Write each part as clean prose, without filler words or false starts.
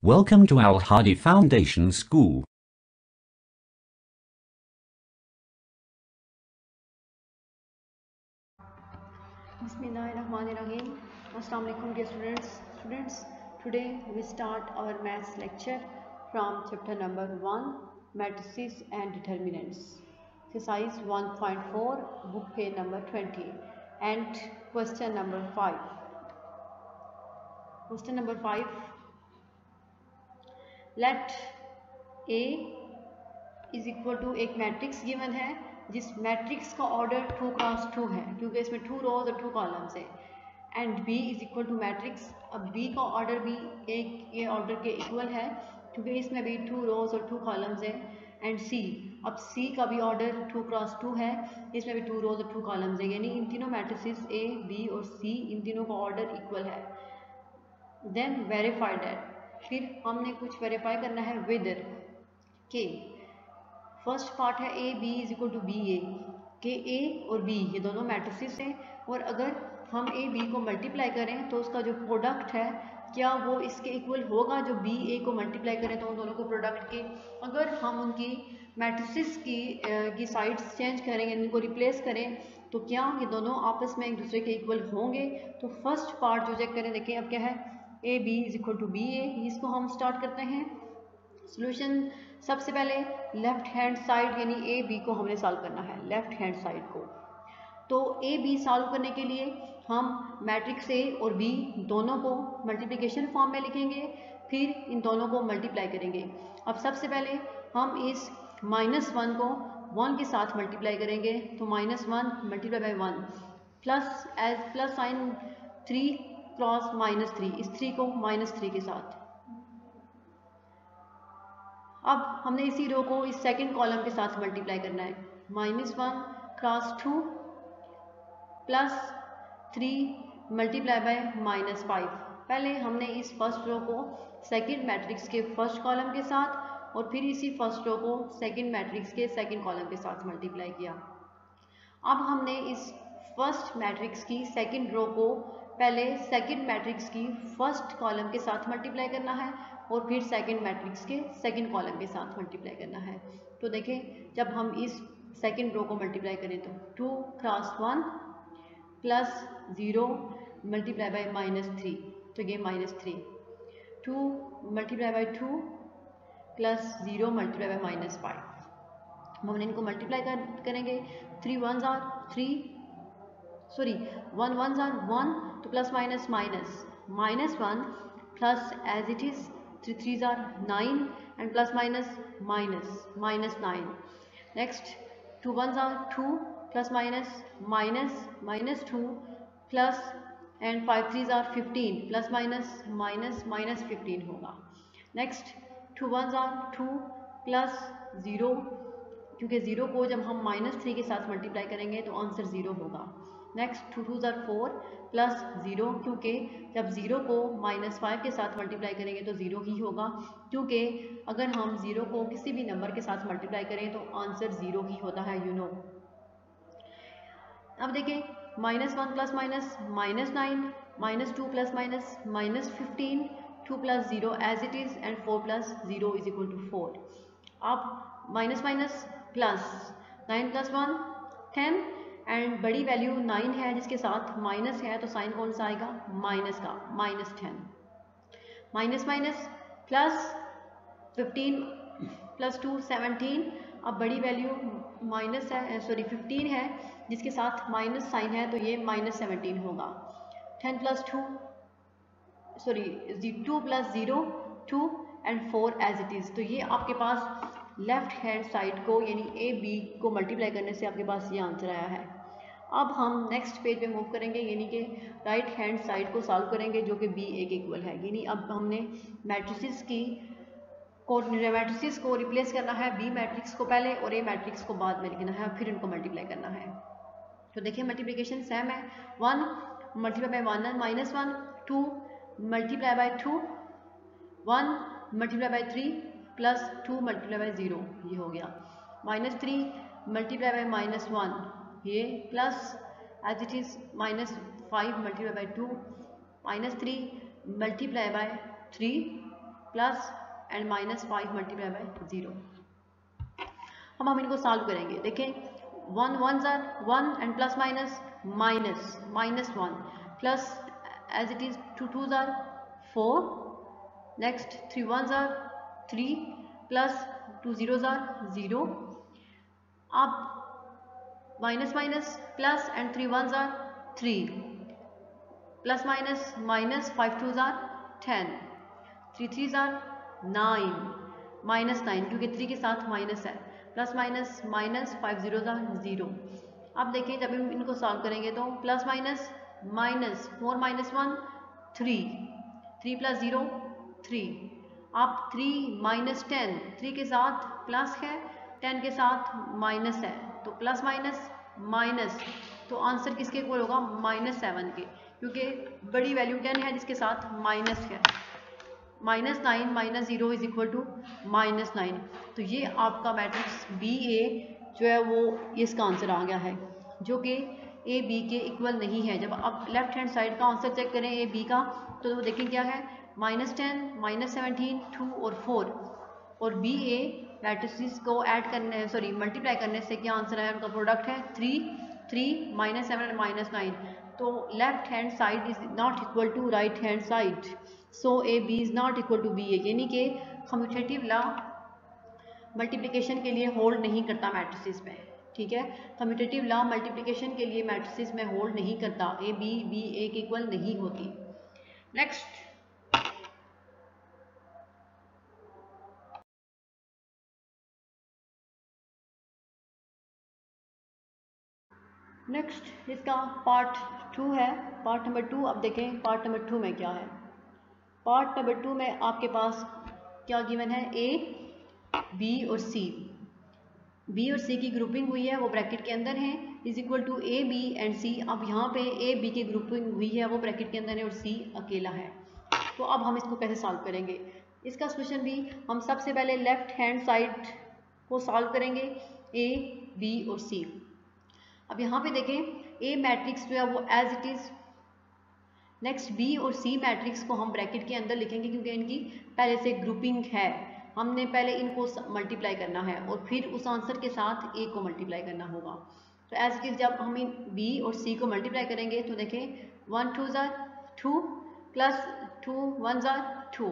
Welcome to Al Hadi Foundation School. Bismillahirrahmanirrahim. Assalamu alaikum dear students. Today we start our maths lecture from chapter number 1, matrices and determinants, exercise 1.4, book page number 20, and question number 5. Question number 5. Let A is equal to एक matrix given है जिस matrix का order 2 cross 2 है, क्योंकि इसमें 2 रोज और 2 columns है, and B is equal to matrix. अब B का ऑर्डर भी एक ये ऑर्डर के इक्वल है क्योंकि इसमें भी 2 रोज और 2 कॉलम्स है, एंड C, अब C का भी ऑर्डर 2 क्रॉस 2 है, इसमें भी 2 रोज और 2 कॉलम्स है, यानी इन तीनों मैट्रिसेस A, B और C इन तीनों का ऑर्डर इक्वल है. देन वेरीफाई दैट, फिर हमने कुछ वेरीफाई करना है विद के. फर्स्ट पार्ट है A B is equal to B A, के ए और बी ये दोनों मैट्रिसेस हैं, और अगर हम ए बी को मल्टीप्लाई करें तो उसका जो प्रोडक्ट है क्या वो इसके इक्वल होगा जो बी ए को मल्टीप्लाई करें तो उन दोनों को प्रोडक्ट के. अगर हम उनकी मैट्रिसेस की साइड्स चेंज करें, इनको रिप्लेस करें, तो क्या ये दोनों आपस में एक दूसरे के इक्वल होंगे. तो फर्स्ट पार्ट जो चेक करें, देखें अब क्या है, A B is equal to B A. इसको हम स्टार्ट करते हैं सोल्यूशन. सबसे पहले लेफ्ट हैंड साइड यानी ए बी को हमने सॉल्व करना है, लेफ्ट हैंड साइड को. तो ए बी सॉल्व करने के लिए हम मैट्रिक्स ए और बी दोनों को मल्टीप्लिकेशन फॉर्म में लिखेंगे, फिर इन दोनों को मल्टीप्लाई करेंगे. अब सबसे पहले हम इस -1 को 1 के साथ मल्टीप्लाई करेंगे, तो -1 multiply by 1 plus as plus sign 3 cross -3, इस 3 को -3 के साथ. अब हमने इसी रो को इस सेकंड कॉलम के साथ मल्टीप्लाई करना है, -1 क्रॉस 2 प्लस 3 मल्टीप्लाई बाय -5. पहले हमने इस फर्स्ट रो को सेकंड मैट्रिक्स के फर्स्ट कॉलम के साथ और फिर इसी फर्स्ट रो को सेकंड मैट्रिक्स के सेकंड कॉलम के साथ मल्टीप्लाई किया. अब हमने इस फर्स्ट मैट्रिक्स की सेकंड रो को पहले सेकंड मैट्रिक्स की फर्स्ट कॉलम के साथ मल्टीप्लाई करना है और फिर सेकंड मैट्रिक्स के सेकंड कॉलम के साथ मल्टीप्लाई करना है. तो देखें, जब हम इस सेकंड रो को मल्टीप्लाई करें तो 2 क्रॉस 1 प्लस 0 मल्टीप्लाई बाई -3, तो ये -3. 2 multiply by 2 plus 0 multiply by -5. हम इनको मल्टीप्लाई करेंगे. 3 1s are 3, sorry 1 1s are 1, तो plus minus minus -1 plus as it is 3 3s are 9 and plus minus -9. Next 2 1s are 2 plus -2 plus and 5 3s are 15 plus -15 होगा. Next 2 1s are 2 plus 0, क्योंकि 0 को जब हम -3 के साथ multiply करेंगे तो आंसर 0 होगा. नेक्स्ट 2 2s are 4 प्लस 0, क्योंकि जब 0 को -5 के साथ मल्टीप्लाई करेंगे तो 0 ही होगा, क्योंकि अगर हम 0 को किसी भी नंबर के साथ मल्टीप्लाई करें तो आंसर 0 ही होता है, यू नो. अब देखें, -1 plus -9, -2 plus -15, 2 plus 0 as it is and 4 plus 0 is equal to 4. अब माइनस प्लस 9 प्लस 1 10, एंड बड़ी वैल्यू 9 है जिसके साथ माइनस है, तो साइन कौन सा आएगा, माइनस का, -10. Minus plus 15 plus 2 17. अब बड़ी वैल्यू माइनस है, सॉरी 15 है जिसके साथ माइनस साइन है, तो ये -17 होगा. 10 plus 2 sorry 2 plus 0 2 and 4 as it is. तो ये आपके पास लेफ्ट हैंड साइड को यानी ए बी को मल्टीप्लाई करने से आपके पास ये आंसर आया है. अब हम नेक्स्ट पेज पे मूव करेंगे, यानी कि राइट हैंड साइड को सॉल्व करेंगे जो कि बी ए के इक्वल है. यानी अब हमने मैट्रिसेस को रिप्लेस करना है, बी मैट्रिक्स को पहले और ए मैट्रिक्स को बाद में लिखना है, फिर इनको मल्टीप्लाई करना है. तो देखिए मल्टीप्लिकेशन सेम है. 1 multiply by 1 -1, 2 multiply by 2, 1 multiply by 3 plus 2 multiply by 0, ये हो गया. -3 मल्टीप्लाई बाई -1, ये plus as it is -5 multiply by 2, -3 multiply by 3 plus and -5 multiply by 0। अब हम इनको सॉल्व करेंगे। देखें 1 1s are 1 and plus minus -1 plus as it is 2 2s are 4, next 3 1s are 3 plus 2 0s are 0। अब minus minus plus and 3 1s are 3 plus minus -5 2s are 10, 3 3s are 9 -9 क्योंकि 3 के साथ minus है, plus minus -5 0s are 0। अब देखिए जब हम इनको सॉल्व करेंगे तो प्लस माइनस -4 -1 3, 3 प्लस 0 3। अब 3 -10, 3 के साथ प्लस है, 10 के साथ माइनस है, तो प्लस माइनस माइनस, तो आंसर किसके इक्वल होगा -7 के, क्योंकि बड़ी वैल्यू 10 है जिसके साथ माइनस है। -9 -0 इज इक्वल टू -9। तो ये आपका मैट्रिक्स BA जो है वो इसका आंसर आ गया है, जो कि AB के इक्वल नहीं है। जब आप लेफ्ट हैंड साइड का आंसर चेक करें AB का तो देखें क्या है, -10 -17 2 और 4, और BA मैट्रिक्स को ऐड करने मल्टीप्लाई करने से क्या आंसर है, उनका प्रोडक्ट है 3 3 -7 -9। तो left hand side is not equal to right hand side, so AB is not equal to BA, यानी कि कम्यूटेटिव लॉ मल्टीप्लिकेशन के लिए होल्ड नहीं करता मैट्रिसेस में। ठीक है, कम्यूटेटिव लॉ मल्टीप्लिकेशन के लिए मैट्रिसेस में होल्ड नहीं करता, AB BA के इक्वल नहीं होती। नेक्स्ट इसका पार्ट 2 है, पार्ट नंबर 2। अब देखें पार्ट नंबर 2 में क्या है। पार्ट नंबर 2 में आपके पास क्या गिवन है, A B और C। B और C की ग्रुपिंग हुई है, वो ब्रैकेट के अंदर है, is equal to A B and C। अब यहाँ पे A B की ग्रुपिंग हुई है, वो ब्रैकेट के अंदर है, और C अकेला है। तो अब हम इसको कैसे सॉल्व करेंगे, इसका सॉल्यूशन भी हम सबसे पहले लेफ्ट हैंड साइड को सॉल्व करेंगे, A B और C। अब यहाँ पे देखें A मैट्रिक्स जो है वो as it is, next B और C मैट्रिक्स को हम ब्रैकेट के अंदर लिखेंगे क्योंकि इनकी पहले से ग्रुपिंग है। हमने पहले इनको मल्टीप्लाई करना है और फिर उस आंसर के साथ A को मल्टीप्लाई करना होगा। तो एज इट इज जब हम इन B और C को मल्टीप्लाई करेंगे तो देखें 1 2s are 2 plus 2 1s are 2,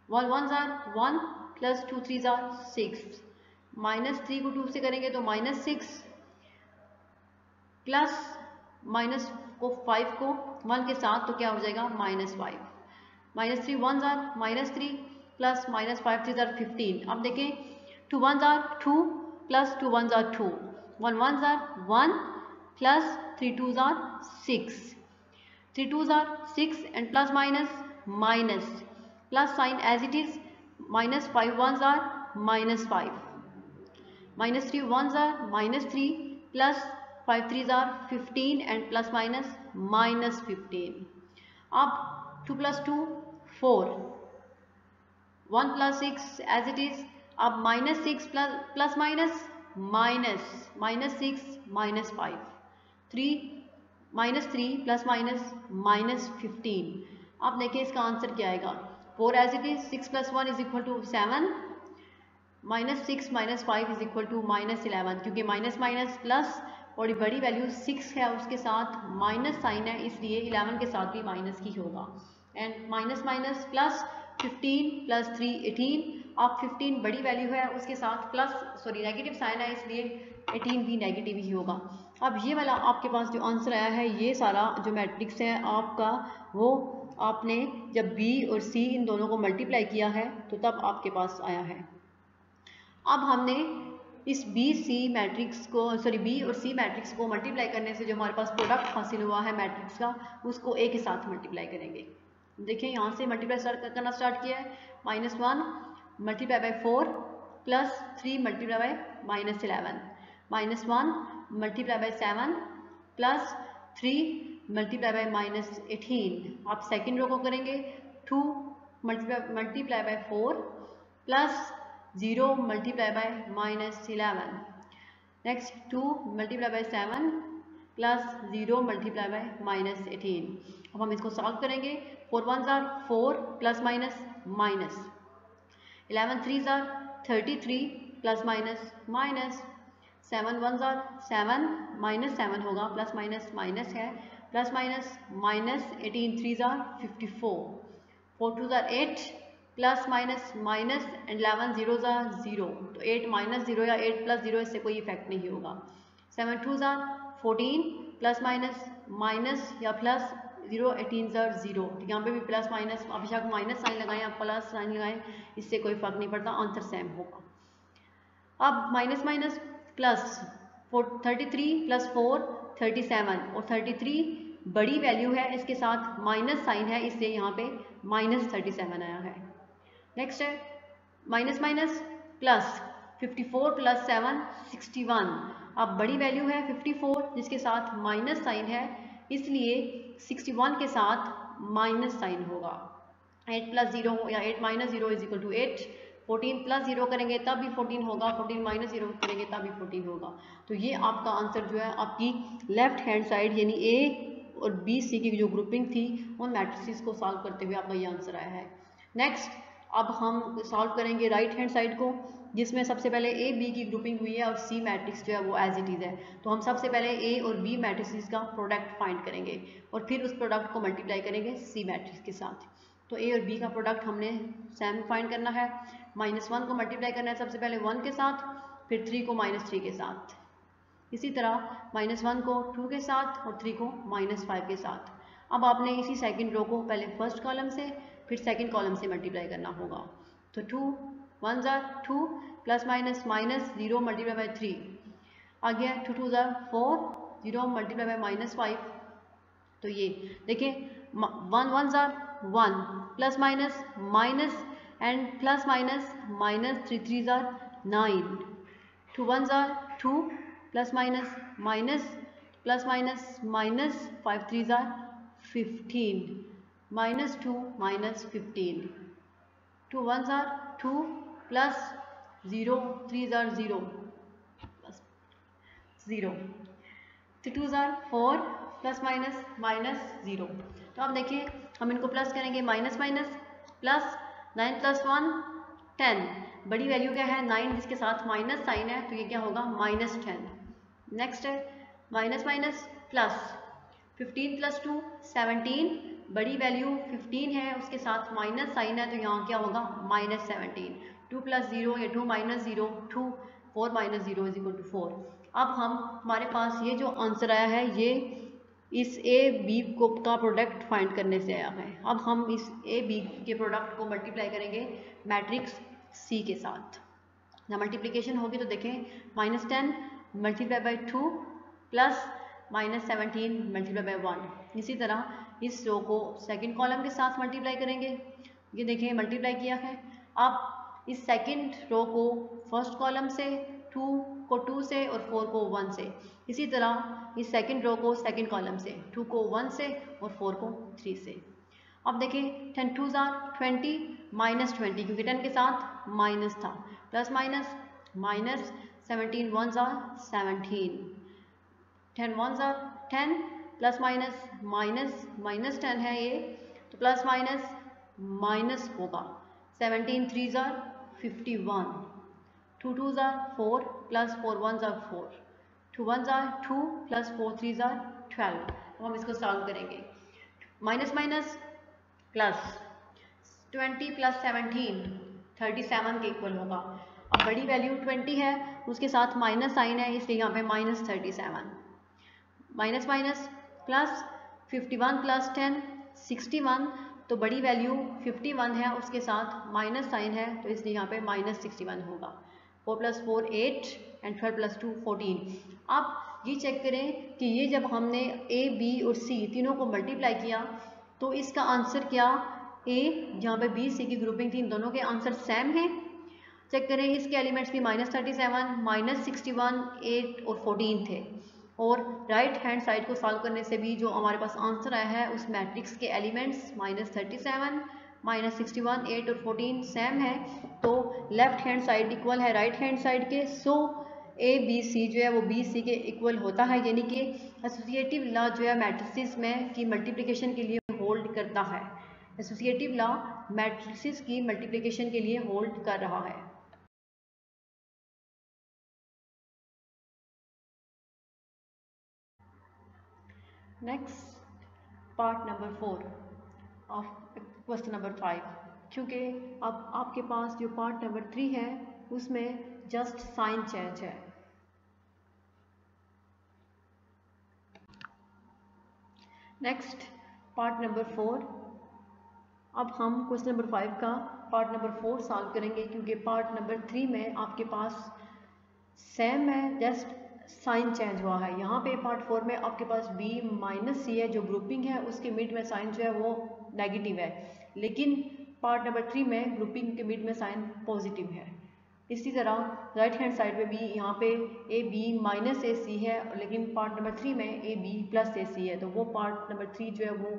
1 1s are 1 plus 2 3s are 6, -3 को 2 से करेंगे तो -6 प्लस माइनस को 5 को 1 के साथ तो क्या हो जाएगा -5, -3 1s are -3 plus -5 3s are 15। अब देखें 2 1s are 2 plus 2 1s are 2, 1 1s are 1 plus 3 2s are 6, 3 2s are 6 and plus minus plus sign as it is, -5 1s are -5, -3 1s are -3 plus 5 3s are 15 and plus minus -15। अब 2 plus 2 4, 1 plus 6 it it इज। अब -6 plus minus -6 -5, 3 plus -15। अब देखिए इसका answer क्या आएगा, 4 as it is, 6 plus 1 is equal to 7, -6 -5 is equal to -11, क्योंकि minus minus plus और बड़ी वैल्यू 6 है उसके साथ माइनस साइन है, इसलिए 11 के साथ भी माइनस ही होगा। And minus minus plus 15 plus 3 18। अब 15 बड़ी वैल्यू है उसके साथ प्लस नेगेटिव साइन है, इसलिए 18 भी नेगेटिव ही होगा। अब ये वाला आपके पास जो आंसर आया है, ये सारा जो मैट्रिक्स है आपका, वो आपने जब B और C इन दोनों को मल्टीप्लाई किया है तो तब आपके पास आया है। अब हमने इस B और C मैट्रिक्स को मल्टीप्लाई करने से जो हमारे पास प्रोडक्ट हासिल हुआ है मैट्रिक्स का, उसको A के साथ मल्टीप्लाई करेंगे। देखिए यहाँ से मल्टीप्लाई करना स्टार्ट किया है, -1 multiply by 4 plus 3 multiply bye -11, -1 multiply by 7 plus 3 multiply bye -18। आप सेकेंड रो को करेंगे, 2 multiply by 4 plus 0 multiply bye -11, next 2 multiply by 7 plus 0 multiply bye -18। अब हम इसको सॉल्व करेंगे। 4 1s are 4 plus minus minus, 11 3s are 33 plus minus minus, 7 1s are 7 -7 होगा, plus minus minus है, plus minus minus, 18 3s are 54, 4 2s are 8 plus minus minus and 11 0s are 0, तो 8 minus 0 या 8 plus 0 इससे कोई effect नहीं होगा। 7 2s are 14 plus minus minus या plus 0, 18s are 0, यहाँ पे भी प्लस माइनस, आप बेशक माइनस साइन लगाएं या प्लस साइन लगाएं, इससे कोई फर्क नहीं पड़ता, आंसर सेम होगा। अब माइनस माइनस प्लस 33 प्लस 4 37, और 33 बड़ी वैल्यू है, इसके साथ माइनस साइन है, इससे यहाँ पे -37 आया है। नेक्स्ट है माइनस माइनस प्लस 54 प्लस 7 61, अब बड़ी वैल्यू है 54 जिसके साथ माइनस साइन है, इसलिए 61 के साथ माइनस साइन होगा। 8 प्लस 0 या 8 minus 0 is equal to 8, 14 plus 0 करेंगे तब भी 14 होगा, 14 माइनस 0 करेंगे तब भी 14 होगा। तो ये आपका आंसर जो है आपकी लेफ्ट हैंड साइड यानी ए और बी सी की जो ग्रुपिंग थी उन मैट्रिसेस को सॉल्व करते हुए आपका ये आंसर आया है। नेक्स्ट अब हम सॉल्व करेंगे राइट हैंड साइड को, जिसमें सबसे पहले ए बी की ग्रुपिंग हुई है और सी मैट्रिक्स जो है वो एज इट इज़ है। तो हम सबसे पहले ए और बी मैट्रिक्स का प्रोडक्ट फाइंड करेंगे और फिर उस प्रोडक्ट को मल्टीप्लाई करेंगे सी मैट्रिक्स के साथ। तो ए और बी का प्रोडक्ट हमने सेम फाइंड करना है। -1 को मल्टीप्लाई करना है सबसे पहले 1 के साथ, फिर 3 को -3 के साथ, इसी तरह -1 को 2 के साथ और 3 को -5 के साथ। अब आपने इसी सेकंड रो को पहले फर्स्ट कॉलम से फिर सेकंड कॉलम से मल्टीप्लाई करना होगा। तो 2 1s are 2 plus minus minus 0 multiply by 3 आ गया, 2 2s are 4 0 मल्टीप्लाई बाय -5। तो ये देखिए 1 1s are 1 plus minus minus and plus minus minus, 3 3s are 9, 2 1s are 2 plus minus minus plus minus minus, 5 3s are 15 -2 -15, 2 1s are 2 plus 0 3s are 0 plus 0, 3 2s are 4 plus minus minus 0। तो अब देखिए हम इनको plus करेंगे, minus minus plus 9 plus 1 10, बड़ी value क्या है 9 जिसके साथ माइनस साइन है, तो ये क्या होगा -10। नेक्स्ट है माइनस माइनस प्लस 15 प्लस 2 17, बड़ी वैल्यू 15 है उसके साथ माइनस साइन है, तो यहाँ क्या होगा -17। 2 प्लस 0 या 2 minus 0 2, 4 minus 0 is equal to 4। अब हमारे पास ये जो आंसर आया है ये इस ए बी को का प्रोडक्ट फाइंड करने से आया है। अब हम इस ए बी के प्रोडक्ट को मल्टीप्लाई करेंगे मैट्रिक्स सी के साथ। जब मल्टीप्लिकेशन होगी तो देखें -10 multiply by 2 plus -17 multiply by 1। इसी तरह इस रो को सेकंड कॉलम के साथ मल्टीप्लाई करेंगे, ये देखें मल्टीप्लाई किया है। अब इस सेकंड रो को फर्स्ट कॉलम से, 2 को 2 से और 4 को 1 से, इसी तरह इस सेकंड रो को सेकंड कॉलम से, 2 को 1 से और 4 को 3 से। अब देखिए 10 2s are 20 -20 क्योंकि 10 के साथ माइनस था, plus minus minus, 17 1s are 17, 10 1s are 10 plus minus minus minus 10 है ये, तो प्लस माइनस माइनस होगा। 17 3s are 51, 2 2s are 4 plus 4 1s are 4, 2 1s are 2 plus 4 3s are 12। तो हम इसको सॉल्व करेंगे। माइनस माइनस प्लस 20 प्लस 17 37 के equal होगा। अब बड़ी वैल्यू 20 है उसके साथ माइनस साइन है, इसलिए यहाँ पे -37। माइनस माइनस प्लस 51 प्लस 10 61, तो बड़ी वैल्यू 51 है उसके साथ माइनस साइन है, तो इसलिए यहाँ पे -61 होगा। 4 प्लस 4 8 एंड 12 प्लस 2 14। आप ये चेक करें कि ये जब हमने ए बी और सी तीनों को मल्टीप्लाई किया तो इसका आंसर क्या, ए जहाँ पे बी सी की ग्रुपिंग थी इन दोनों के आंसर सेम है। चेक करें इसके एलिमेंट्स भी -37 -61 8 और 14 थे, और राइट हैंड साइड को सॉल्व करने से भी जो हमारे पास आंसर आया है उस मैट्रिक्स के एलिमेंट्स -37 -61 8 और 14 सेम है, तो लेफ्ट हैंड साइड इक्वल है राइट हैंड साइड के। सो ए बी सी जो है वो बी सी के इक्वल होता है, यानी कि एसोसिएटिव लॉ जो है मैट्रिसेस में की मल्टीप्लिकेशन के लिए होल्ड करता है। एसोसिएटिव लॉ मैट्रिसेस की मल्टीप्लिकेशन के लिए होल्ड कर रहा है। Next part number 4 of question number 5, क्योंकि अब आपके पास जो पार्ट नंबर 3 है उसमें जस्ट साइन चेंज है। नेक्स्ट पार्ट नंबर 4, अब हम क्वेश्चन नंबर 5 का पार्ट नंबर 4 सॉल्व करेंगे, क्योंकि पार्ट नंबर 3 में आपके पास सेम है, जस्ट साइन चेंज हुआ है। यहाँ पे पार्ट 4 में आपके पास b माइनस सी है, जो ग्रुपिंग है उसके मिड में साइन जो है वो नेगेटिव है, लेकिन पार्ट नंबर 3 में ग्रुपिंग के मिड में साइन पॉजिटिव है। इसी तरह राइट हैंड साइड पे भी यहाँ पे ए बी माइनस ए सी है, लेकिन पार्ट नंबर 3 में ए बी प्लस ए सी है, तो वो पार्ट नंबर 3 जो है वो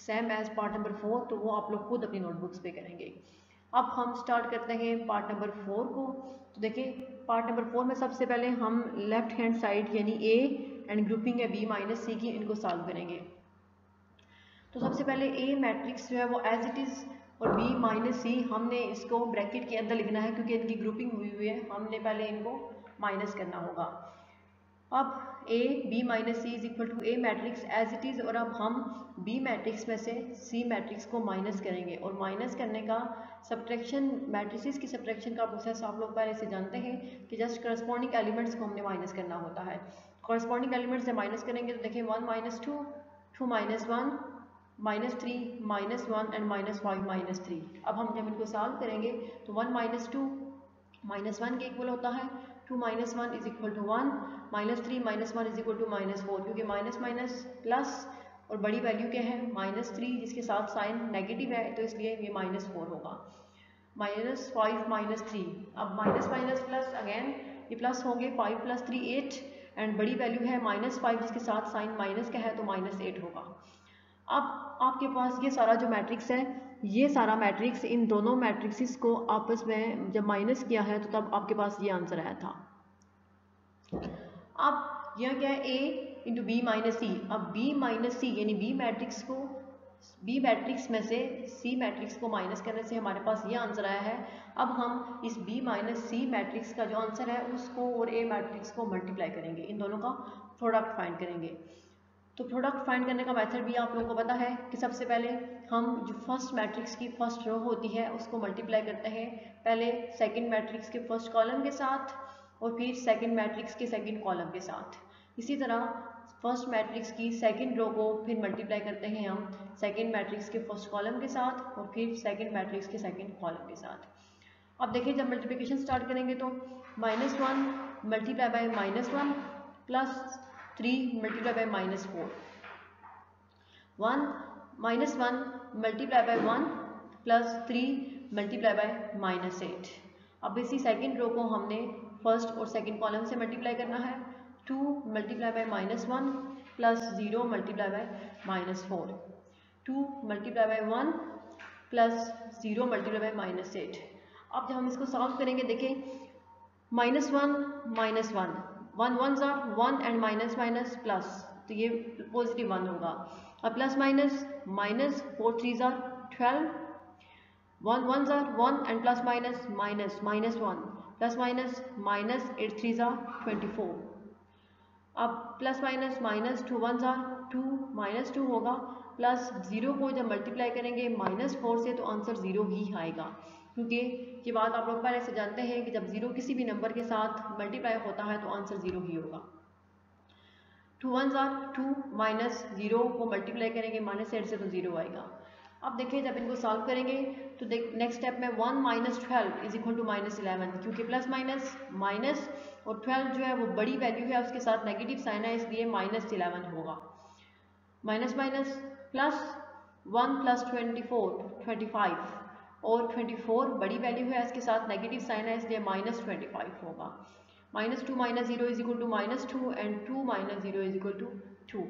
सेम एज पार्ट नंबर 4, तो वो आप लोग खुद अपनी नोटबुक्स पे करेंगे। अब हम स्टार्ट करते हैं पार्ट नंबर 4 को। तो देखिए पार्ट नंबर 4 में सबसे पहले हम लेफ्ट हैंड साइड यानी ए एंड ग्रुपिंग है बी माइनस सी की, इनको सॉल्व करेंगे। तो सबसे पहले ए मैट्रिक्स जो है वो एज इट इज़ और बी माइनस सी हमने इसको ब्रैकेट के अंदर लिखना है, क्योंकि इनकी ग्रुपिंग हुई हुई है, हमने पहले इनको माइनस करना होगा। अब A B minus C is equal to a matrix as it is, और अब हम बी मैट्रिक्स में से सी मैट्रिक्स को माइनस करेंगे, और माइनस करने का सब्ट्रैक्शन मैट्रिसेस की सब्ट्रैक्शन का प्रोसेस आप लोग पहले से जानते हैं कि जस्ट करस्पॉन्डिंग एलिमेंट्स को हमने माइनस करना होता है। करस्पॉन्डिंग एलिमेंट्स से माइनस करेंगे तो देखिए 1 minus 2, 2 minus 1, minus 3, minus 1 and minus 5 minus 3। अब हम जब इनको सॉल्व करेंगे तो 1 माइनस 2 माइनस 1 के इक्वल होता है, 2 minus 1 is equal to 1, minus 3 minus 1 is equal to minus 4, क्योंकि माइनस माइनस प्लस और बड़ी वैल्यू क्या है माइनस 3, जिसके साथ साइन नेगेटिव है, तो इसलिए ये माइनस 4 होगा। माइनस 5 माइनस 3, अब माइनस माइनस प्लस अगेन ये प्लस होंगे, 5 प्लस 3 8, एंड बड़ी वैल्यू है माइनस 5 जिसके साथ साइन माइनस का है, तो माइनस 8 होगा। अब आपके पास ये सारा जो मैट्रिक्स है, ये सारा मैट्रिक्स इन दोनों मैट्रिक्स को आपस में जब माइनस किया है तो तब आपके पास ये आंसर आया था। अब यह क्या है a इंटू बी माइनस सी। अब b माइनस सी यानी b मैट्रिक्स में से c मैट्रिक्स को माइनस करने से हमारे पास ये आंसर आया है। अब हम इस b माइनस सी मैट्रिक्स का जो आंसर है उसको और a मैट्रिक्स को मल्टीप्लाई करेंगे, इन दोनों का प्रोडक्ट फाइंड करेंगे। तो प्रोडक्ट फाइंड करने का मेथड भी आप लोगों को पता है कि सबसे पहले हम जो फर्स्ट मैट्रिक्स की फर्स्ट रो होती है उसको मल्टीप्लाई करते हैं, पहले सेकंड मैट्रिक्स के फर्स्ट कॉलम के साथ और फिर सेकंड मैट्रिक्स के सेकंड कॉलम के साथ। इसी तरह फर्स्ट मैट्रिक्स की सेकंड रो को फिर मल्टीप्लाई करते हैं हम सेकंड मैट्रिक्स के फर्स्ट कॉलम के साथ और फिर सेकंड मैट्रिक्स के सेकंड कॉलम के साथ। अब देखिए जब मल्टीप्लिकेशन स्टार्ट करेंगे तो -1 multiply by -1 plus 3 multiply bye -4, 1 -1 multiply by 1 plus 3 multiply bye -8। अब इसी सेकंड रो को हमने फर्स्ट और सेकंड कॉलम से मल्टीप्लाई करना है, 2 multiply by -1 plus 0 multiply bye -4, 2 multiply by 1 plus 0 multiply bye -8। अब जब हम इसको सॉल्व करेंगे देखिए -1 -1 1 1s are 1 and minus minus plus, तो ये पॉजिटिव 1 होगा। अब plus minus minus 4 3s are 12, 1 1s are 1 and plus minus minus -1 plus minus minus 8 3s are 24। अब plus minus minus 2 1s are 2 -2 होगा, प्लस 0 को जब मल्टीप्लाई करेंगे -4 से तो आंसर 0 ही आएगा, क्योंकि ये बात आप लोग पहले से जानते हैं कि जब 0 किसी भी नंबर के साथ मल्टीप्लाई होता है तो आंसर 0 ही होगा। 2 1s are 2 माइनस 0 को मल्टीप्लाई करेंगे -8 से तो 0 आएगा। अब देखिए जब इनको सॉल्व करेंगे तो नेक्स्ट स्टेप में 1 माइनस 12 इज इक्वल टू -11, क्योंकि प्लस माइनस माइनस और 12 जो है वो बड़ी वैल्यू है, उसके साथ नेगेटिव साइन है, इसलिए -11 होगा। माइनस माइनस प्लस 1 प्लस 24 25, और 24 बड़ी वैल्यू है, इसके साथ नेगेटिव साइन है, इसलिए -25 होगा। -2 minus 0 is equal to -2 and 2 minus 0 is equal to 2।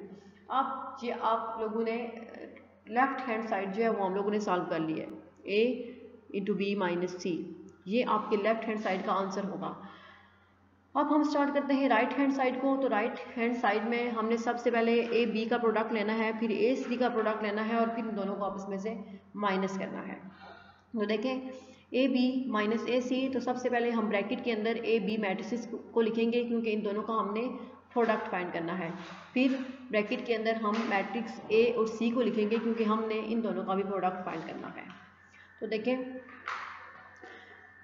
अब ये आप लोगों ने लेफ्ट हैंड साइड जो है वो हम लोगों ने सॉल्व कर लिया है, a इंटू बी माइनस सी, ये आपके लेफ्ट हैंड साइड का आंसर होगा। अब हम स्टार्ट करते हैं राइट हैंड साइड को। तो राइट हैंड साइड में हमने सबसे पहले ए बी का प्रोडक्ट लेना है, फिर ए सी का प्रोडक्ट लेना है और फिर इन दोनों को आपस में से माइनस करना है। तो देखें ए बी माइनस ए सी, तो सबसे पहले हम ब्रैकेट के अंदर ए बी मैट्रिसेस को लिखेंगे क्योंकि इन दोनों का हमने प्रोडक्ट फाइंड करना है। फिर ब्रैकेट के अंदर हम मैट्रिक्स ए और सी को लिखेंगे क्योंकि हमने इन दोनों का भी प्रोडक्ट फाइंड करना है। तो देखें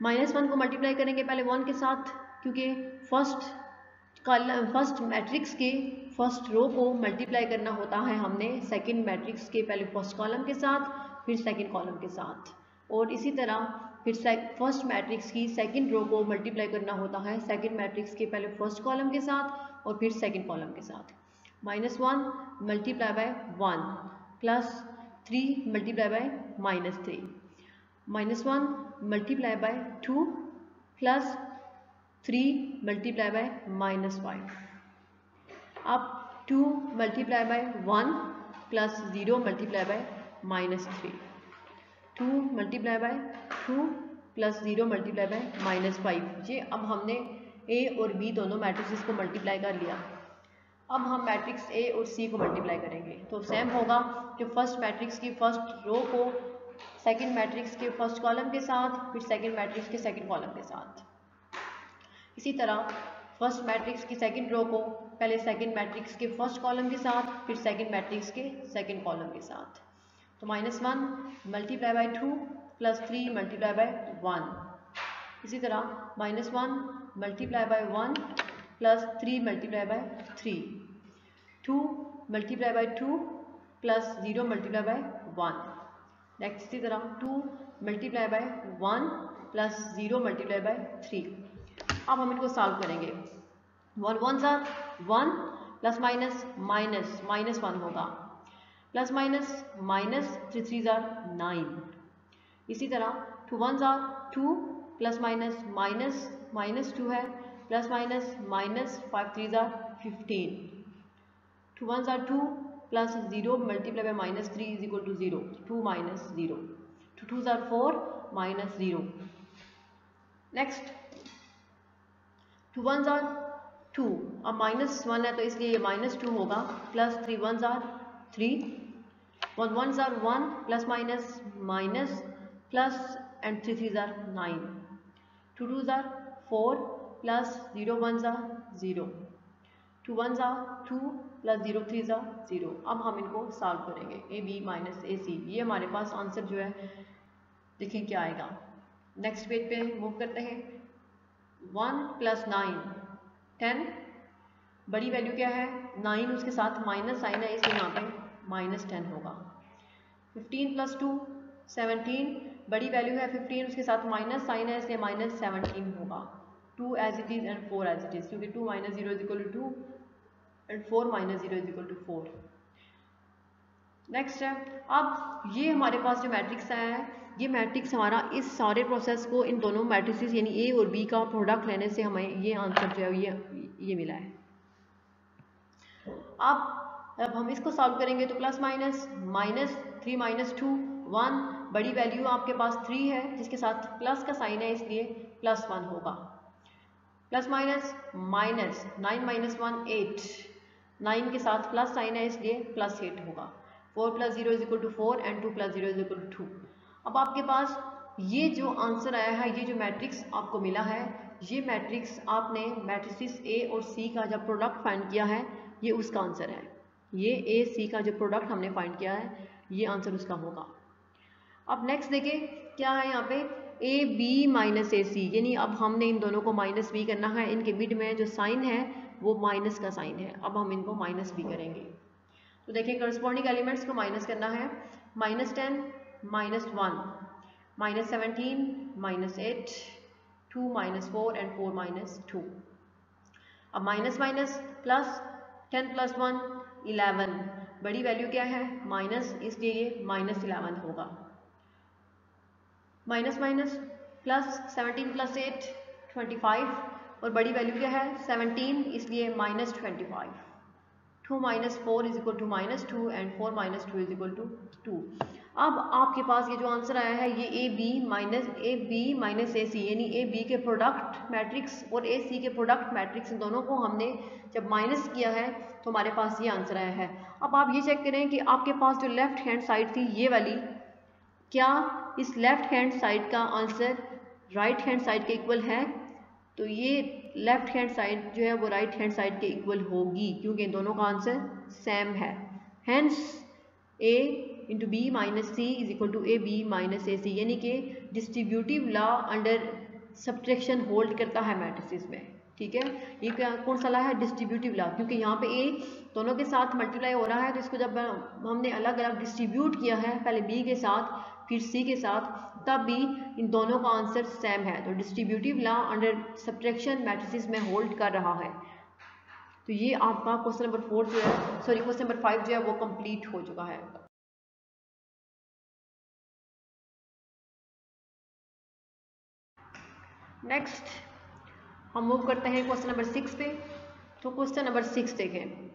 -1 को मल्टीप्लाई करेंगे पहले 1 के साथ, क्योंकि फर्स्ट मैट्रिक्स के फर्स्ट रो को मल्टीप्लाई करना होता है हमने सेकंड मैट्रिक्स के पहले फर्स्ट कॉलम के साथ फिर सेकंड कॉलम के साथ, और इसी तरह फिर फर्स्ट मैट्रिक्स की सेकंड रो को मल्टीप्लाई करना होता है सेकंड मैट्रिक्स के पहले फर्स्ट कॉलम के साथ और फिर सेकंड कॉलम के साथ। -1 multiply by 1 plus 3 multiply by -3, -1 multiply by 2 plus 3 multiply bye -5। अब 2 multiply by 1 plus 0 multiply by -3, 2 multiply by 2 plus 0 multiply bye -5। ये अब हमने ए और बी दोनों मैट्रिसेस को मल्टीप्लाई कर लिया। अब हम मैट्रिक्स ए और सी को मल्टीप्लाई करेंगे तो सेम होगा कि फर्स्ट मैट्रिक्स की फर्स्ट रो को सेकंड मैट्रिक्स के फर्स्ट कॉलम के साथ फिर सेकंड मैट्रिक्स के सेकंड कॉलम के साथ। इसी तरह फर्स्ट मैट्रिक्स की सेकंड रो को पहले सेकंड मैट्रिक्स के फर्स्ट कॉलम के साथ फिर सेकंड मैट्रिक्स के सेकंड कॉलम के साथ। तो -1 multiply by 2 plus 3 multiply bye 1। इसी तरह -1 multiply by 1 plus 3 multiply by 3, 2 multiply by 2 plus 0 multiply bye 1। Next इसी तरह 2 multiply by 1 plus 0 multiply by 3। अब हम इनको सॉल्व करेंगे। 1 1 1 प्लस माइनस माइनस -1 होगा, प्लस माइनस माइनस 3 3 9। इसी तरह 2 1 2 प्लस माइनस माइनस -2 है, plus minus -5 3 15। 2 1 2 plus 0 multiply by -3 is equal to 0, 2 - 0, 2 2 4 -0। Next 2 1 2, अब -1 है तो इसलिए ये -2 होगा, plus 3 1 3, 1 1 1 plus minus minus plus and 3 3 9, 2 2 4 plus 0 1 0, 2 1 2 plus 0 3 0। अब हम इनको सॉल्व करेंगे ए बी माइनस ए सी। ये हमारे पास आंसर जो है देखिए क्या आएगा। नेक्स्ट पेज पे मूव करते हैं। 1 प्लस 9 10, बड़ी वैल्यू क्या है 9, उसके साथ माइनस साइन है इसलिए यहाँ पे -10 होगा। 15 प्लस 2 17, बड़ी वैल्यू है 15, उसके साथ माइनस साइन है इसलिए -17 होगा। 2 as it is and 4 as it is, क्योंकि 2 - 0 is equal to 2 and 4 - 0 is equal to 4। Next है, अब ये हमारे पास जो मैट्रिक्स है, ये मैट्रिक्स हमारा इस सारे प्रोसेस को इन दोनों मैट्रिक्स यानी ए और बी का प्रोडक्ट लेने से हमें ये आंसर जो है ये मिला है। अब हम इसको सॉल्व करेंगे तो प्लस माइनस -3 - 2 1, बड़ी वैल्यू आपके पास 3 है जिसके साथ प्लस का साइन है इसलिए +1 होगा। प्लस माइनस माइनस 9 - 1 8, 9 के साथ प्लस साइन है इसलिए +8 होगा। 4 + 0 is equal to 4 and 2 + 0 is equal to 2। अब आपके पास ये जो आंसर आया है, ये जो मैट्रिक्स आपको मिला है, ये मैट्रिक्स आपने मैट्रिसेस ए और सी का जब प्रोडक्ट फाइंड किया है ये उसका आंसर है। ये ए सी का जो प्रोडक्ट हमने फाइंड किया है ये आंसर उसका होगा। अब नेक्स्ट देखिए क्या है यहाँ पे ए बी माइनस ए सी, यानी अब हमने इन दोनों को -b करना है। इनके मिड में जो साइन है वो माइनस का साइन है, अब हम इनको -b करेंगे। तो देखिए करस्पॉन्डिंग एलिमेंट्स को माइनस करना है। -10 -1 -17 -8 2 -4 एंड 4 -2। अब माइनस माइनस प्लस 10 + 1 11, बड़ी वैल्यू क्या है माइनस इसलिए ये -11 होगा। माइनस माइनस प्लस 17 + 8 25, और बड़ी वैल्यू क्या है 17 इसलिए -25। 2 - 4 is equal to -2 and 4 - 2 is equal to 2। अब आपके पास ये जो आंसर आया है ये ए बी माइनस ए सी, यानी ए बी के प्रोडक्ट मैट्रिक्स और ए सी के प्रोडक्ट मैट्रिक्स, इन दोनों को हमने जब माइनस किया है तो हमारे पास ये आंसर आया है। अब आप ये चेक करें कि आपके पास जो लेफ्ट हैंड साइड थी ये वाली, क्या इस लेफ्ट हैंड साइड का आंसर राइट हैंड साइड के इक्वल है? तो ये लेफ्ट हैंड साइड जो है वो राइट हैंड साइड के इक्वल होगी, क्योंकि इन दोनों का आंसर सेम है। Hence A into B minus C is equal to A B minus A C, यानी कि distributive law under subtraction hold करता है मैट्रिसेस में। ठीक है, ये क्या कौन सा लॉ है? डिस्ट्रीब्यूटिव लॉ, क्योंकि यहाँ पे ए दोनों के साथ मल्टीप्लाई हो रहा है, तो इसको जब हमने अलग अलग डिस्ट्रीब्यूट किया है, पहले बी के साथ फिर सी के साथ, तब भी इन दोनों का आंसर सेम है। तो distributive law under subtraction matrices में होल्ड कर रहा है। तो ये आपका क्वेश्चन नंबर 4 जो है, सॉरी क्वेश्चन नंबर 5 जो है वो कंप्लीट हो चुका है। नेक्स्ट हम मूव करते हैं क्वेश्चन नंबर 6 पे। तो क्वेश्चन नंबर 6 देखें।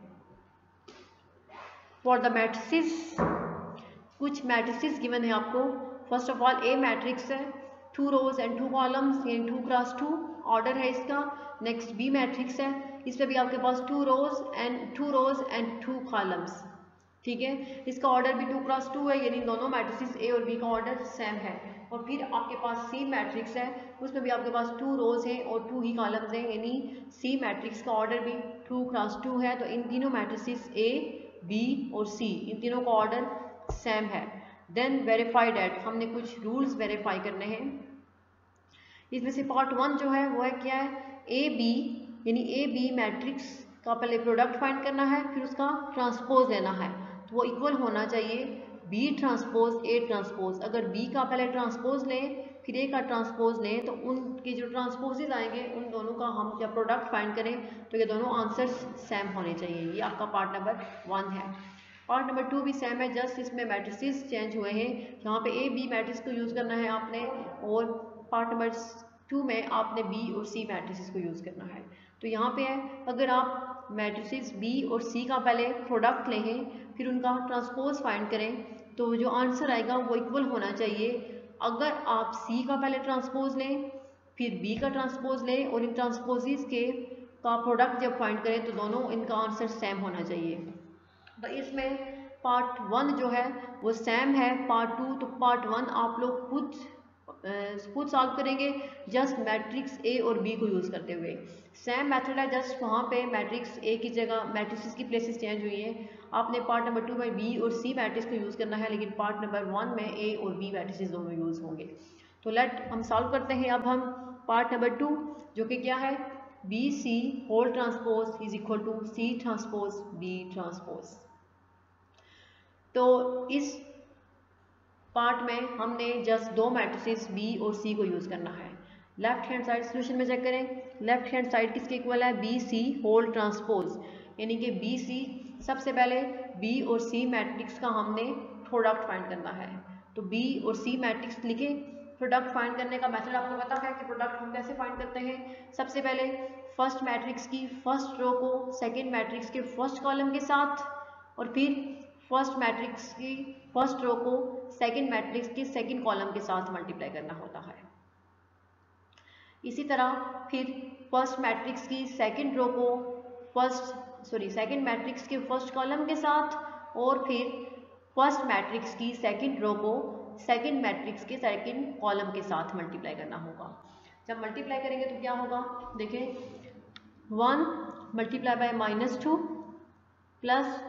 फॉर द मैट्रिसेस, कुछ मैट्रिसेस गिवन है आपको। First of all A matrix है, 2 रोज एंड 2 कॉलम्स, यानी 2 क्रॉस 2 ऑर्डर है इसका। नेक्स्ट बी मैट्रिक्स है, इसमें भी आपके पास 2 रोज एंड 2 कॉलम्स। ठीक है, इसका ऑर्डर भी 2 क्रॉस 2 है, यानी दोनों मैट्रिसेस ए और बी का ऑर्डर सेम है। और फिर आपके पास सी मैट्रिक्स है, उसमें भी आपके पास 2 रोज हैं और 2 ही कॉलम्स हैं, यानी सी मैट्रिक्स का ऑर्डर भी 2 क्रॉस 2 है। तो इन तीनों मैट्रिसेस ए, बी और सी, इन तीनों का ऑर्डर सेम है। देन वेरीफाई दैट, हमने कुछ रूल्स वेरीफाई करने हैं। इसमें से पार्ट 1 जो है वो है क्या है? ए बी, यानी ए बी मैट्रिक्स का पहले प्रोडक्ट फाइंड करना है, फिर उसका ट्रांसपोज लेना है। तो वो इक्वल होना चाहिए बी ट्रांसपोज ए ट्रांसपोज। अगर बी का पहले ट्रांसपोज लें फिर ए का ट्रांसपोज लें, तो उनके जो ट्रांसपोजेज आएंगे उन दोनों का हम जब प्रोडक्ट फाइंड करें तो ये दोनों आंसर्स सेम होने चाहिए। ये आपका पार्ट नंबर 1 है। पार्ट नंबर 2 भी सेम है, जस्ट इसमें मैट्रिसेस चेंज हुए हैं। यहाँ पे ए बी मैट्रिक्स को यूज़ करना है आपने, और पार्ट नंबर 2 में आपने बी और सी मैट्रिसेस को यूज़ करना है। तो यहाँ पे है, अगर आप मैट्रिसेस बी और सी का पहले प्रोडक्ट लें फिर उनका ट्रांसपोज फाइंड करें, तो जो आंसर आएगा वो इक्वल होना चाहिए। अगर आप सी का पहले ट्रांसपोज लें फिर बी का ट्रांसपोज लें और इन ट्रांसपोजेस के का प्रोडक्ट जब फाइंड करें तो दोनों इनका आंसर सेम होना चाहिए। तो इसमें पार्ट 1 जो है वो सेम है पार्ट 2, तो पार्ट 1 आप लोग खुद सॉल्व करेंगे, जस्ट मैट्रिक्स ए और बी को यूज़ करते हुए। सेम मेथड है, जस्ट वहाँ पे मैट्रिक्स ए की जगह मैट्रिक्स की प्लेसेस चेंज हुई है। आपने पार्ट नंबर 2 में बी और सी मैट्रिक्स को यूज़ करना है, लेकिन पार्ट नंबर 1 में ए और बी मैट्रिक्स दोनों यूज़ होंगे। तो लेट हम सॉल्व करते हैं अब हम पार्ट नंबर 2, जो कि क्या है? B C whole transpose is equal to C transpose B transpose. तो इस पार्ट में हमने जस्ट 2 मैट्रिसेस बी और सी को यूज़ करना है। लेफ्ट हैंड साइड सोल्यूशन में चेक करें, लेफ्ट हैंड साइड किसके इक्वल है? बी सी होल ट्रांसपोज, यानी कि बी सी, सबसे पहले बी और सी मैट्रिक्स का हमने प्रोडक्ट फाइंड करना है। तो बी और सी मैट्रिक्स लिखे। प्रोडक्ट फाइंड करने का मेथड आपको पता है कि प्रोडक्ट हम कैसे फाइंड करते हैं। सबसे पहले फर्स्ट मैट्रिक्स की फर्स्ट रो को सेकेंड मैट्रिक्स के फर्स्ट कॉलम के साथ, और फिर फर्स्ट मैट्रिक्स की फर्स्ट रो को सेकेंड मैट्रिक्स के सेकेंड कॉलम के साथ मल्टीप्लाई करना होता है। इसी तरह फिर फर्स्ट मैट्रिक्स की सेकेंड रो को सेकेंड मैट्रिक्स के फर्स्ट कॉलम के साथ, और फिर फर्स्ट मैट्रिक्स की सेकेंड रो को सेकेंड मैट्रिक्स के सेकेंड कॉलम के साथ मल्टीप्लाई करना होगा। जब मल्टीप्लाई करेंगे तो क्या होगा? देखें, 1 multiply by -2 plus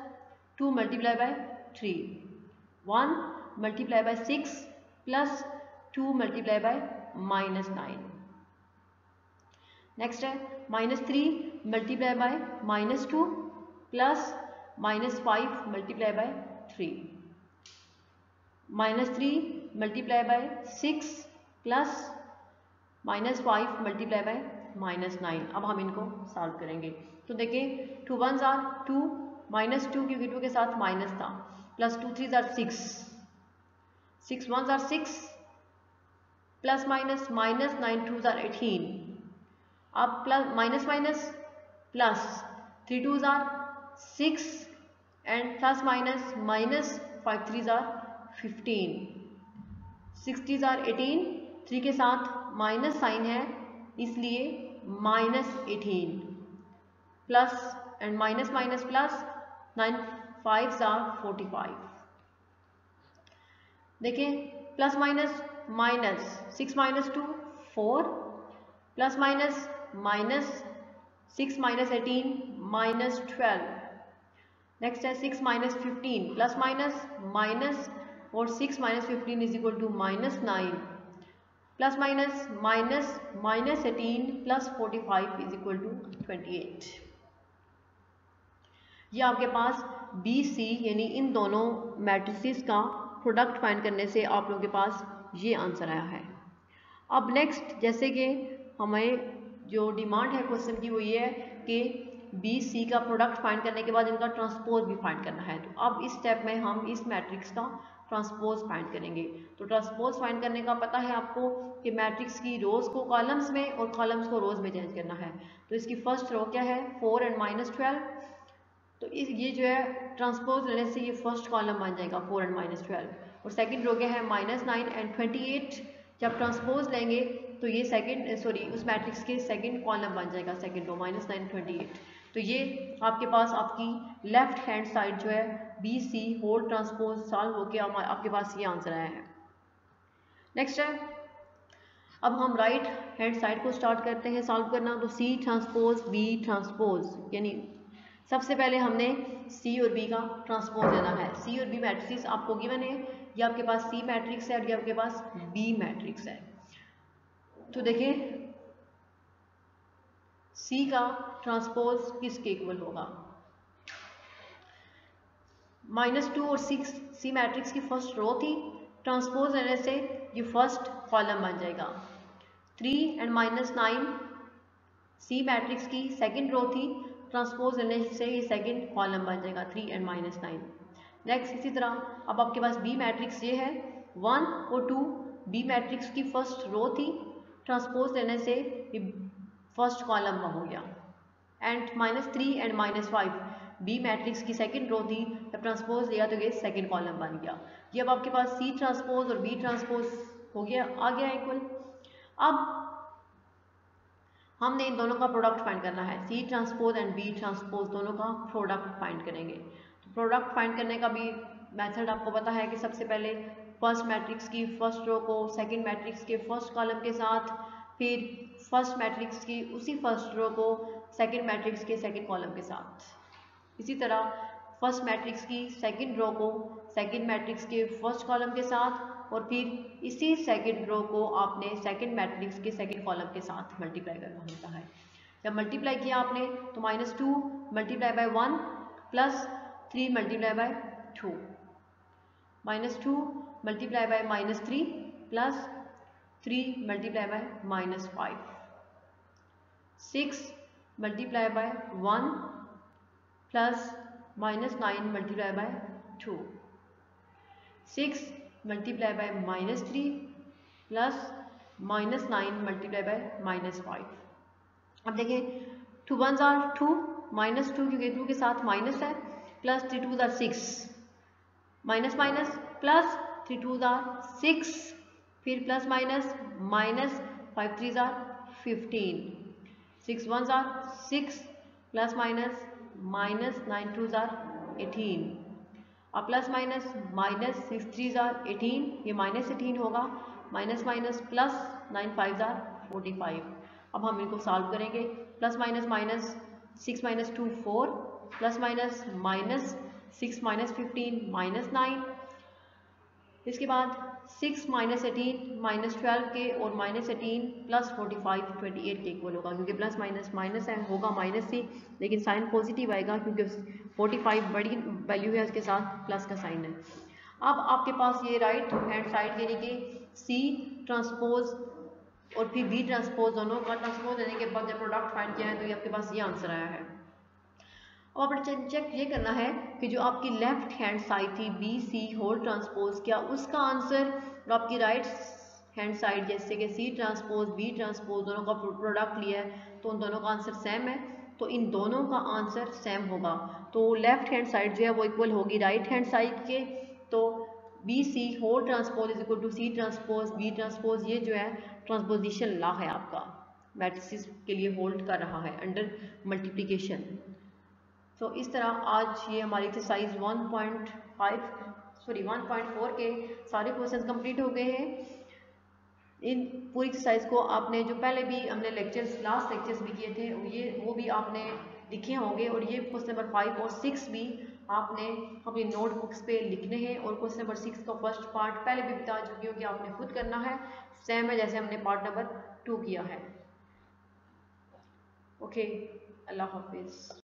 2 multiply by 3, 1 multiply by 6 plus 2 multiply by -9। Next है -3 multiply bye -2 plus -5 multiply by 3, -3 multiply bye 6 plus -5 multiply bye -9। अब हम इनको सॉल्व करेंगे। तो देखिए 2 1s आर 2, -2 क्योंकि 2 के साथ माइनस था, plus 2 3s are 6, 6 1s are 6 plus minus -9 2s are 18। अब plus minus minus plus 3 2s are 6 and plus minus -5 3s are 15, 6 are 18, 3 के साथ माइनस साइन है इसलिए -18, plus and minus minus plus, 9 5s are 45। देखिए plus minus minus, 6 minus 2 4, plus minus minus 6 minus 18 minus 12, next है 6 minus 15, plus minus minus और 6 minus 15 is equal to -9, plus minus minus minus 18 plus 45 is equal to 28। ये आपके पास B C यानी इन दोनों matrices का product find करने से आप लोगों के पास ये आंसर आया है। अब नेक्स्ट जैसे कि हमें जो डिमांड है क्वेश्चन की वो ये है कि बी सी का प्रोडक्ट फाइंड करने के बाद इनका ट्रांसपोज भी फाइंड करना है। तो अब इस स्टेप में हम इस मैट्रिक्स का ट्रांसपोज फाइंड करेंगे। तो ट्रांसपोज फाइंड करने का पता है आपको कि मैट्रिक्स की रोज को कॉलम्स में और कॉलम्स को रोज में चेंज करना है। तो इसकी फर्स्ट रो क्या है 4 एंड -12, तो ये जो है ट्रांसपोज लेने से ये फर्स्ट कॉलम बन जाएगा 4 एंड -12, और सेकंड रो क्या है -9 एंड 28। जब ट्रांसपोज लेंगे तो ये उस मैट्रिक्स के सेकंड कॉलम बन जाएगा, सेकंड रो -9 28। तो ये आपके पास आपकी लेफ्ट हैंड साइड जो है B C whole transpose solve होके आपके पास ये आंसर आया है। नेक्स्ट है अब हम राइट हैंड साइड को स्टार्ट करते हैं सॉल्व करना। तो सी ट्रांसपोज बी ट्रांसपोज यानी सबसे पहले हमने सी और बी का ट्रांसपोज लेना है। सी और बी मैट्रिक्स आपको गिवन है, ये आपके पास सी मैट्रिक्स है और ये आपके पास बी मैट्रिक्स है। तो देखिए सी का ट्रांसपोज किसके इक्वल होगा, -2 और 6 सी मैट्रिक्स की फर्स्ट रो थी, ट्रांसपोज लेने से ये फर्स्ट कॉलम बन जाएगा। 3 एंड -9 सी मैट्रिक्स की सेकंड रो थी, ट्रांसपोज लेने से ये सेकंड कॉलम बन जाएगा 3 एंड -9। नेक्स्ट इसी तरह अब आपके पास बी मैट्रिक्स ये है 1 और 2 बी मैट्रिक्स की फर्स्ट रो थी, ट्रांसपोज लेने से ये फर्स्ट कॉलम हो गया। एंड -3 एंड -5 बी मैट्रिक्स की सेकंड रो थी, जब ट्रांसपोज लिया तो ये सेकंड कॉलम बन गया। ये अब आपके पास सी ट्रांसपोज और बी ट्रांसपोज हो गया, आ गया इक्वल। अब हमने इन दोनों का प्रोडक्ट फाइंड करना है, C transpose and B transpose दोनों का प्रोडक्ट फाइंड करेंगे। तो प्रोडक्ट फाइंड करने का भी मेथड आपको पता है कि सबसे पहले फर्स्ट मैट्रिक्स की फर्स्ट रो को सेकंड मैट्रिक्स के फर्स्ट कॉलम के साथ, फिर फर्स्ट मैट्रिक्स की उसी फर्स्ट रो को सेकंड मैट्रिक्स के सेकंड कॉलम के साथ, इसी तरह फर्स्ट मैट्रिक्स की सेकंड रो को सेकंड मैट्रिक्स के फर्स्ट कॉलम के साथ, और फिर इसी सेकंड रो को आपने सेकंड मैट्रिक्स के सेकंड कॉलम के साथ मल्टीप्लाई करना होता है। जब मल्टीप्लाई किया आपने तो -2 multiply by 1 plus 3 multiply bye 2, -2 multiply by -3 plus 3 multiply bye -5, 6 multiply by 1 plus -9 multiply by 2, 6 multiply by -3 plus -9 multiply by -5। अब देखिए 2 1s are 2, -2 क्योंकि 2 के साथ माइनस है, plus 3 2s are 6, minus minus plus 3 2s are 6, फिर plus minus minus 5 3s are 15, 6 1s are 6 plus minus -9 2s are 18, अब plus minus -6 3s are 18, ये -18 होगा, minus minus plus 9 5s are 45। अब हम इनको सॉल्व करेंगे, plus minus minus 6 - 2 4, plus minus -6 - 15 -9, इसके बाद 6 - 18 -12 के और -18 प्लस 45 28 के इक्वल होगा, क्योंकि प्लस माइनस माइनस है होगा माइनस ही, लेकिन साइन पॉजिटिव आएगा क्योंकि 45 बड़ी वैल्यू है, उसके साथ प्लस का साइन है। अब आपके पास ये राइट हैंड साइड यानी कि सी ट्रांसपोज और फिर बी ट्रांसपोज दोनों का ट्रांसपोज लेने के बाद जब प्रोडक्ट फाइंड किया है तो ये आपके पास ये आंसर आया है। अब आपने चेक ये करना है कि जो आपकी लेफ्ट हैंड साइड थी बी सी होल ट्रांसपोज, क्या उसका आंसर और आपकी राइट हैंड साइड जैसे कि सी ट्रांसपोज बी ट्रांसपोज दोनों का प्रोडक्ट लिया है तो उन दोनों का आंसर सेम है, तो इन दोनों का आंसर सेम होगा। तो लेफ्ट हैंड साइड जो है वो इक्वल होगी राइट हैंड साइड के, तो B C whole transpose is equal to C transpose B transpose, ये जो है ट्रांसपोजिशन लॉ है आपका, मैट्रिसेस के लिए होल्ड कर रहा है अंडर मल्टीप्लिकेशन। तो इस तरह आज ये हमारी एक्सरसाइज 1.4 के सारे क्वेश्चन कंप्लीट हो गए हैं। इन पूरी एक्सरसाइज को आपने जो पहले भी हमने लेक्चर्स लास्ट लेक्चर्स भी किए थे वो भी आपने लिखे होंगे, और ये क्वेश्चन नंबर 5 और 6 भी आपने अपनी नोटबुक्स पे लिखने हैं, और क्वेश्चन नंबर 6 का फर्स्ट पार्ट पहले भी बता चुकी हूँ कि आपने खुद करना है, सेम है जैसे हमने पार्ट नंबर 2 किया है। ओके, अल्लाह हाफिज़।